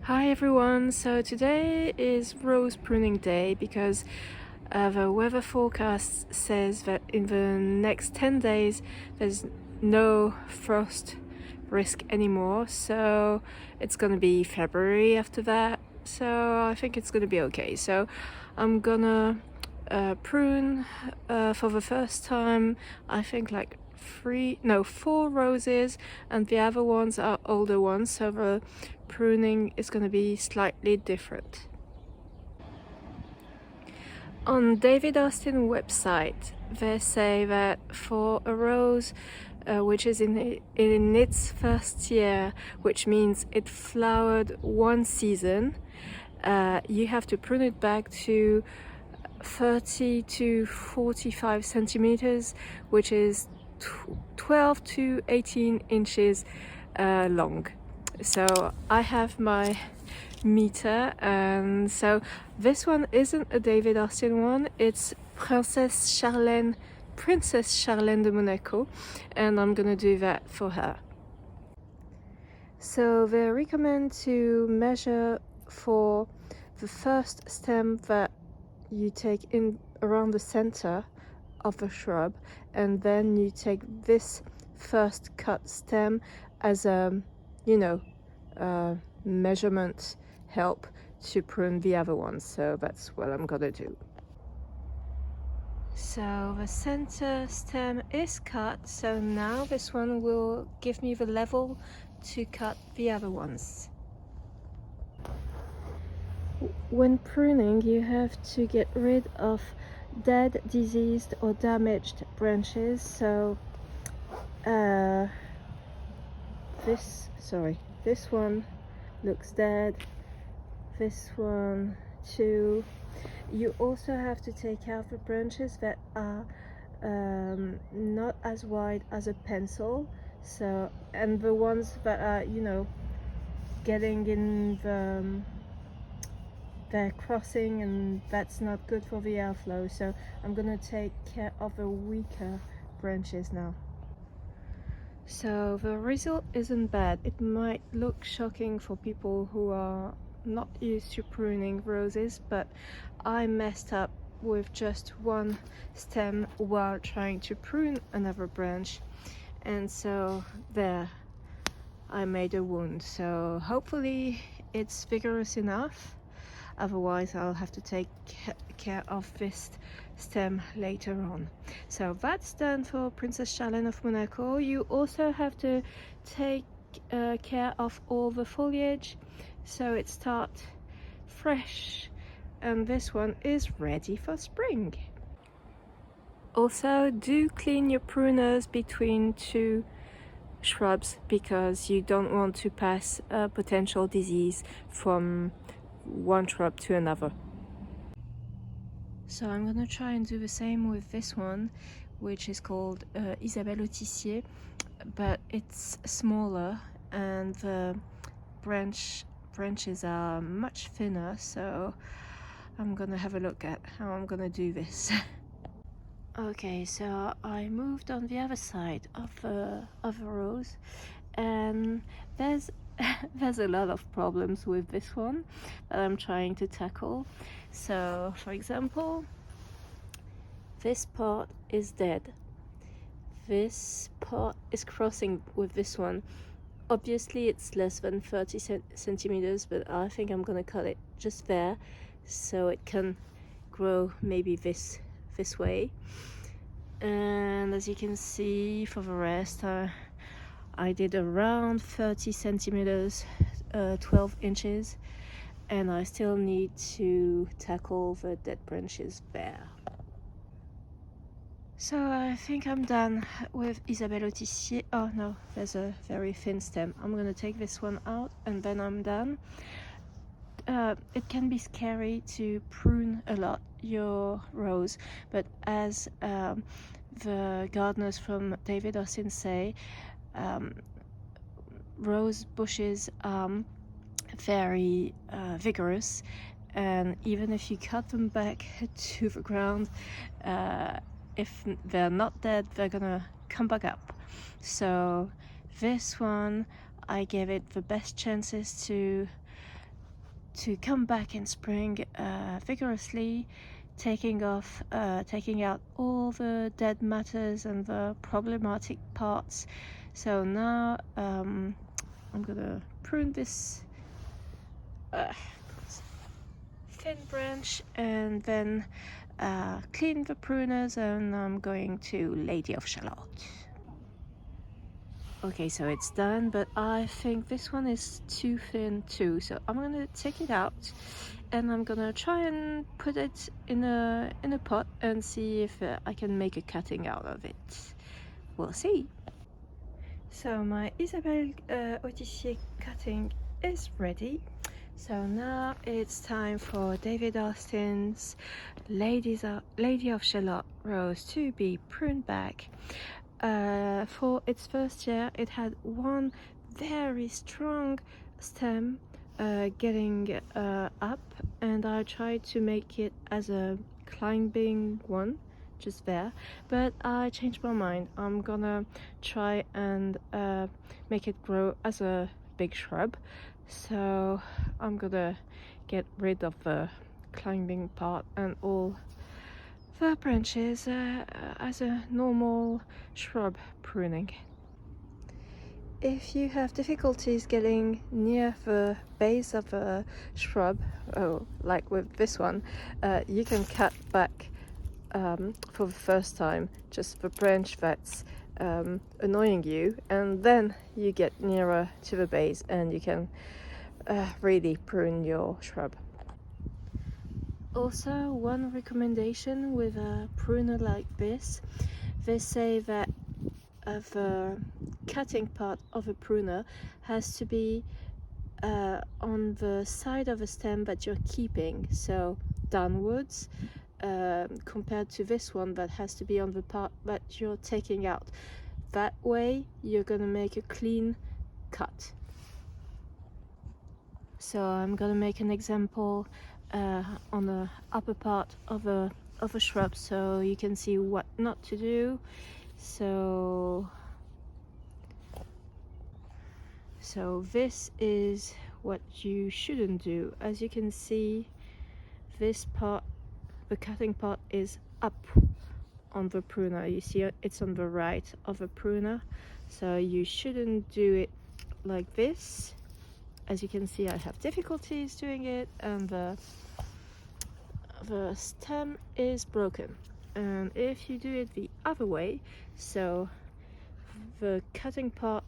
Hi everyone, so today is rose pruning day because the weather forecast says that in the next 10 days there's no frost risk anymore, so it's gonna be February after that, so I think it's gonna be okay. So I'm gonna prune for the first time, I think like 4 roses, and the other ones are older ones, so the pruning is going to be slightly different. On David Austin website they say that for a rose which is in its first year, which means it flowered one season, you have to prune it back to 30 to 45 centimeters, which is 12 to 18 inches long. So I have my meter, and so this one isn't a David Austin one, it's Princess Charlene de Monaco, and I'm gonna do that for her. So they recommend to measure for the first stem that you take in around the center of the shrub, and then you take this first cut stem as a measurement help to prune the other ones. So that's what I'm gonna do. So the center stem is cut, so now this one will give me the level to cut the other ones. When pruning, you have to get rid of dead, diseased or damaged branches. So this one looks dead, this one too. You also have to take out the branches that are not as wide as a pencil, so, and the ones that are getting in they're crossing, and that's not good for the airflow. So I'm gonna take care of the weaker branches now. So the result isn't bad. It might look shocking for people who are not used to pruning roses, but I messed up with just one stem while trying to prune another branch, and so there I made a wound. So hopefully it's vigorous enough, otherwise I'll have to take care of this stem later on. So that's done for Princess Charlene of Monaco. You also have to take care of all the foliage so it starts fresh, and this one is ready for spring. Also, do clean your pruners between two shrubs because you don't want to pass a potential disease from one shrub to another. So I'm gonna try and do the same with this one, which is called Isabel au Tissier, but it's smaller and the branches are much thinner, so I'm gonna have a look at how I'm gonna do this. Okay, so I moved on the other side of the rose, and there's a lot of problems with this one that I'm trying to tackle. So for example, this part is dead, this part is crossing with this one. Obviously it's less than 30 centimeters, but I think I'm gonna cut it just there so it can grow maybe this way. And as you can see, for the rest I did around 30 centimeters, 12 inches, and I still need to tackle the dead branches there. So I think I'm done with Isabel au Tissier. Oh no, there's a very thin stem. I'm gonna take this one out and then I'm done. It can be scary to prune a lot your rose, but as the gardeners from David Austin say, rose bushes are very vigorous, and even if you cut them back to the ground, if they're not dead, they're gonna come back up. So this one, I gave it the best chances to to come back in spring vigorously, taking out all the dead matters and the problematic parts. So now I'm gonna prune this thin branch and then clean the pruners, and I'm going to Lady of Charlotte. Okay, so it's done, but I think this one is too thin too, so I'm gonna take it out and I'm gonna try and put it in a pot and see if I can make a cutting out of it. We'll see. So my Isabel Autissier cutting is ready. So now it's time for David Austin's Lady of Charlotte rose to be pruned back. For its first year, it had one very strong stem getting up, and I tried to make it as a climbing one, just there, but I changed my mind. I'm gonna try and make it grow as a big shrub, so I'm gonna get rid of the climbing part and all the branches as a normal shrub pruning. If you have difficulties getting near the base of a shrub, like with this one, you can cut back for the first time just the branch that's annoying you, and then you get nearer to the base and you can really prune your shrub. Also, one recommendation with a pruner like this, they say that the cutting part of a pruner has to be on the side of a stem that you're keeping, so downwards, compared to this one that has to be on the part that you're taking out. That way you're gonna make a clean cut. So I'm gonna make an example on the upper part of a shrub so you can see what not to do. So this is what you shouldn't do. As you can see, this part, the cutting part, is up on the pruner. You see it's on the right of the pruner, so you shouldn't do it like this. As you can see, I have difficulties doing it, and the stem is broken. And if you do it the other way, so the cutting part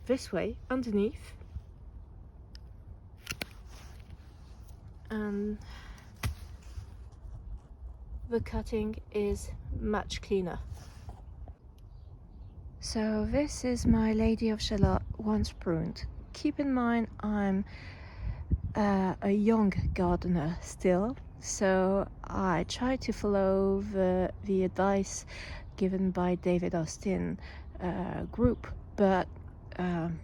this way underneath, and the cutting is much cleaner. So this is my Lady of Charlotte once pruned. Keep in mind I'm a young gardener still, so I try to follow the advice given by David Austin group, but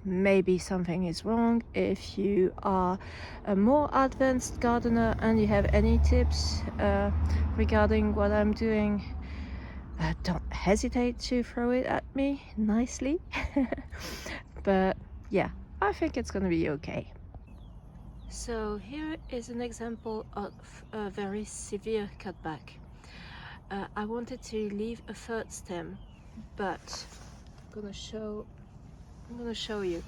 maybe something is wrong. If you are a more advanced gardener and you have any tips regarding what I'm doing, don't hesitate to throw it at me nicely. But yeah, I think it's gonna be okay. So here is an example of a very severe cutback. I wanted to leave a third stem, but I'm gonna show you.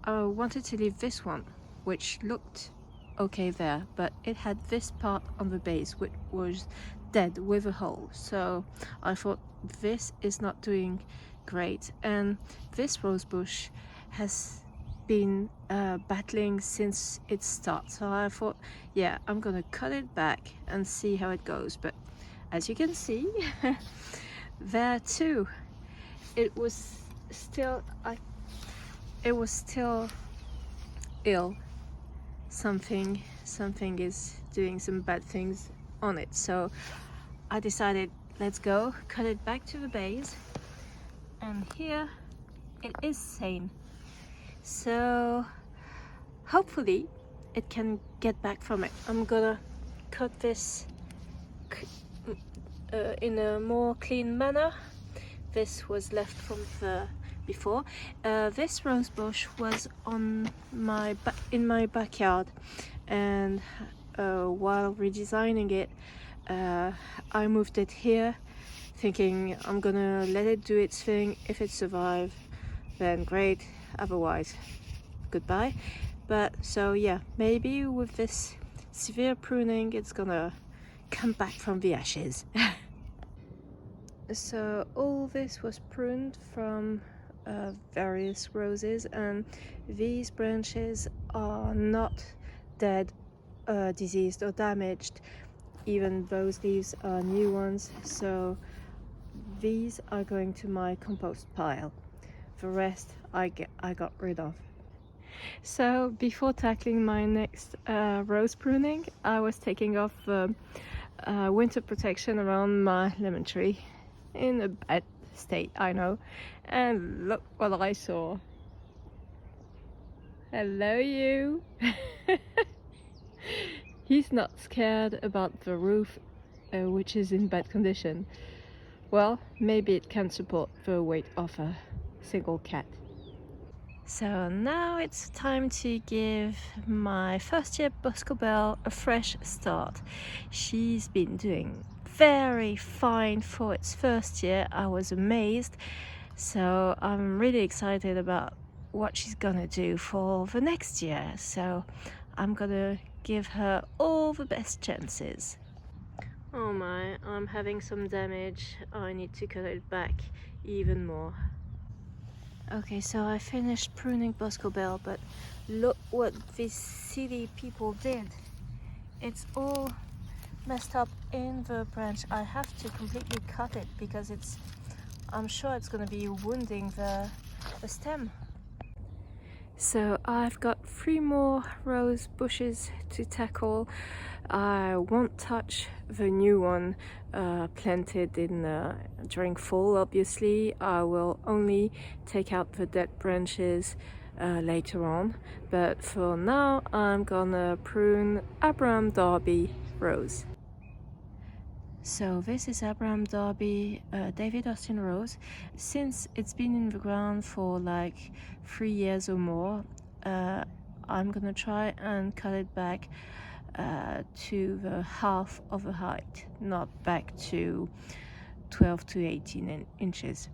I wanted to leave this one, which looked okay there, but it had this part on the base which was dead with a hole. So I thought this is not doing great, and this rose bush has been battling since its start. So I thought, yeah, I'm gonna cut it back and see how it goes. But as you can see, there too, it was still ill. Something is doing some bad things on it. So I decided, let's go cut it back to the base, and here it is sane. So hopefully it can get back from it. I'm gonna cut this in a more clean manner. This was left from the before. This rose bush was on in my backyard, and while redesigning it, I moved it here, thinking I'm gonna let it do its thing. If it survives, then great, otherwise goodbye. But so yeah, maybe with this severe pruning it's gonna come back from the ashes. So all this was pruned from various roses, and these branches are not dead, diseased or damaged. Even those leaves are new ones, so these are going to my compost pile. The rest I got rid of. So before tackling my next rose pruning, I was taking off winter protection around my lemon tree. In a bad state, I know, and look what I saw. Hello, you. He's not scared about the roof, which is in bad condition. Well, maybe it can support the weight of a single cat. So now it's time to give my first year Bosco Bell a fresh start. She's been doing very fine for its first year. I was amazed. So I'm really excited about what she's gonna do for the next year. So I'm gonna give her all the best chances. Oh my, I'm having some damage. I need to cut it back even more. Okay, so I finished pruning Bosco Bell, but look what these silly people did. It's all messed up in the branch. I have to completely cut it because I'm sure it's going to be wounding the stem. So I've got 3 more rose bushes to tackle. I won't touch the new one planted during fall, obviously. I will only take out the dead branches later on. But for now, I'm gonna prune Abraham Darby rose. So this is Abraham Darby David Austin rose. Since it's been in the ground for like 3 years or more, I'm gonna try and cut it back to the half of the height, not back to 12 to 18 inches.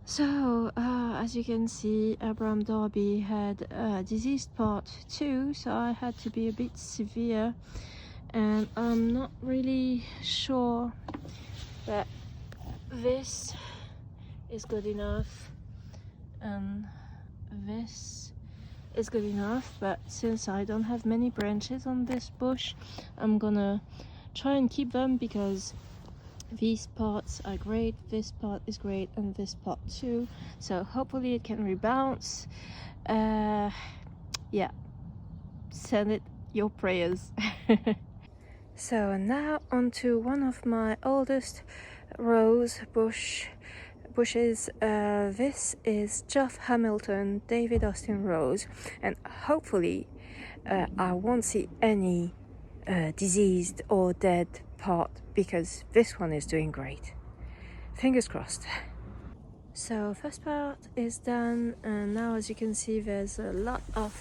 So as you can see, Abraham Darby had a diseased part too, so I had to be a bit severe, and I'm not really sure that this is good enough and this is good enough, but since I don't have many branches on this bush, I'm gonna try and keep them because these parts are great, this part is great, and this part too, so hopefully it can rebalance. Yeah, send it your prayers. So now onto one of my oldest rose bushes. This is Geoff Hamilton David Austin rose, and hopefully I won't see any diseased or dead part because this one is doing great. Fingers crossed. So first part is done, and now as you can see there's a lot of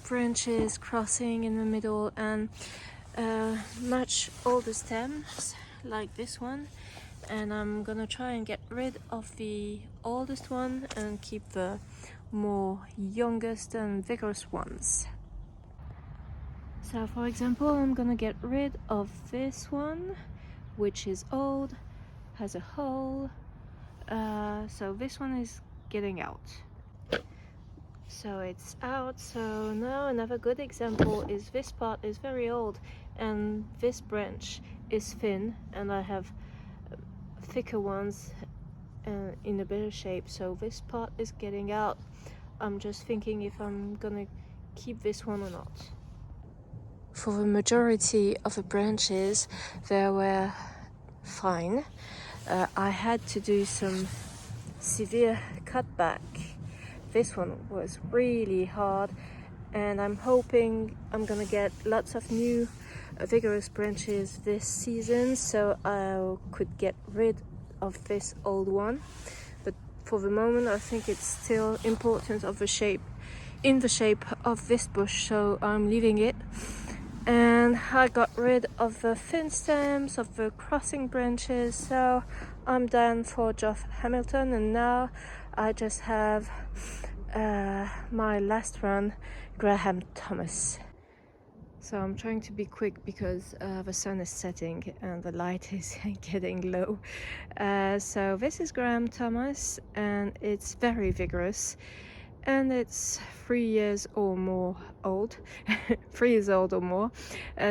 branches crossing in the middle and much older stems like this one, and I'm gonna try and get rid of the oldest one and keep the more youngest and vigorous ones. So for example, I'm gonna get rid of this one, which is old, has a hole, so this one is getting out. So it's out. So now another good example is this part is very old and this branch is thin, and I have thicker ones in a better shape, so this part is getting out. I'm just thinking if I'm gonna keep this one or not. For the majority of the branches, they were fine. I had to do some severe cutback. This one was really hard, and I'm hoping I'm gonna get lots of new vigorous branches this season, so I could get rid of this old one. But for the moment I think it's still important of the shape, in the shape of this bush, so I'm leaving it. And I got rid of the thin stems, of the crossing branches, so I'm done for Geoff Hamilton, and now I just have my last one, Graham Thomas. So I'm trying to be quick because the sun is setting and the light is getting low. So this is Graham Thomas, and it's very vigorous, and it's 3 years or more old. 3 years old or more.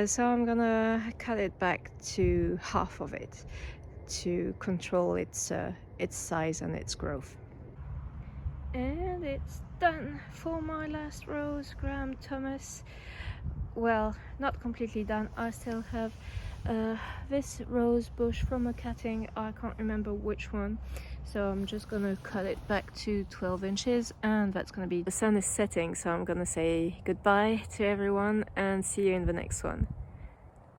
So I'm gonna cut it back to half of it to control its size and its growth. And it's done for my last rose, Graham Thomas. Well, not completely done. I still have this rose bush from a cutting. I can't remember which one, so I'm just gonna cut it back to 12 inches, and that's gonna be, the sun is setting, so I'm gonna say goodbye to everyone and see you in the next one.